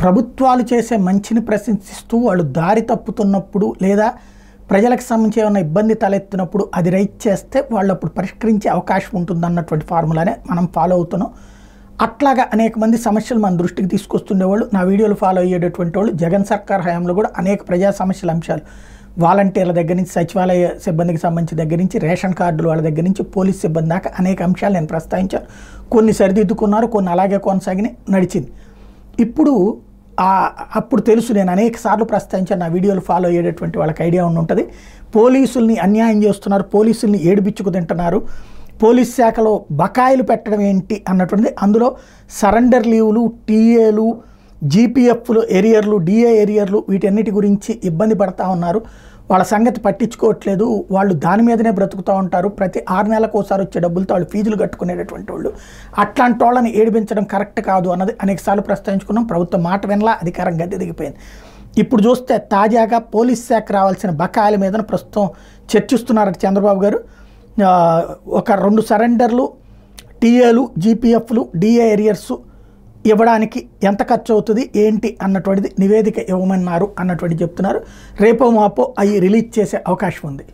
ప్రభుత్వాలు చేసే మంచిని ప్రశంసిస్తూ వాళ్ళు దారి తప్పుతున్నప్పుడు లేదా ప్రజలకు సంబంధించి ఏమైనా ఇబ్బంది తలెత్తినప్పుడు అది రైట్ చేస్తే వాళ్ళు అప్పుడు పరిష్కరించే అవకాశం ఉంటుందన్నటువంటి ఫార్ములానే మనం ఫాలో అవుతున్నాం. అట్లాగా అనేక మంది సమస్యలు మన దృష్టికి తీసుకొస్తుండేవాళ్ళు. నా వీడియోలు ఫాలో అయ్యేటటువంటి వాళ్ళు జగన్ సర్కార్ హయాంలో కూడా అనేక ప్రజా సమస్యల అంశాలు వాలంటీర్ల దగ్గర నుంచి సచివాలయ సిబ్బందికి సంబంధించి దగ్గర నుంచి రేషన్ కార్డులు వాళ్ళ దగ్గర నుంచి పోలీస్ సిబ్బంది దాకా అనేక అంశాలు నేను ప్రస్తావించాను. కొన్ని సరిదిద్దుకున్నారు, కొన్ని అలాగే కొనసాగి నడిచింది. ఇప్పుడు అప్పుడు తెలుసు, నేను అనేక సార్లు ప్రస్తావించాను. నా వీడియోలు ఫాలో అయ్యేటటువంటి వాళ్ళకి ఐడియా ఉంటుంది. పోలీసుల్ని అన్యాయం చేస్తున్నారు, పోలీసుల్ని ఏడిపించుకు తింటున్నారు, పోలీస్ శాఖలో బకాయిలు పెట్టడం ఏంటి అన్నటువంటిది. అందులో సరెండర్ లీవులు, టీఏలు, జీపీఎఫ్లు, ఏరియర్లు, డిఏ ఏరియర్లు వీటన్నిటి గురించి ఇబ్బంది పడతా ఉన్నారు. వాళ్ళ సంగతి పట్టించుకోవట్లేదు, వాళ్ళు దాని మీదనే బ్రతుకుతూ ఉంటారు. ప్రతి 6 నెలలకు ఒకసారి వచ్చే డబ్బులతో వాళ్ళు ఫీజులు కట్టుకునేటటువంటి వాళ్ళు. అట్లాంటి వాళ్ళని ఏడిపించడం కరెక్ట్ కాదు అన్నది అనేకసార్లు ప్రస్తావించుకున్నాం. ప్రభుత్వం మాట వినలా, అధికారం గద్దె దిగిపోయింది. ఇప్పుడు చూస్తే తాజాగా పోలీస్ శాఖ రావాల్సిన బకాయిల మీద ప్రస్తుతం చర్చిస్తున్నారట చంద్రబాబు గారు. ఒక 2 సరెండర్లు, టీఏలు, జీపీఎఫ్లు, డిఏ ఏరియర్స్ ఇవ్వడానికి ఎంత ఖర్చు అవుతుంది ఏంటి అన్నటువంటిది నివేదిక ఇవ్వమన్నారు అన్నటువంటి చెప్తున్నారు. రేపో మాపో అవి రిలీజ్ చేసే అవకాశం ఉంది.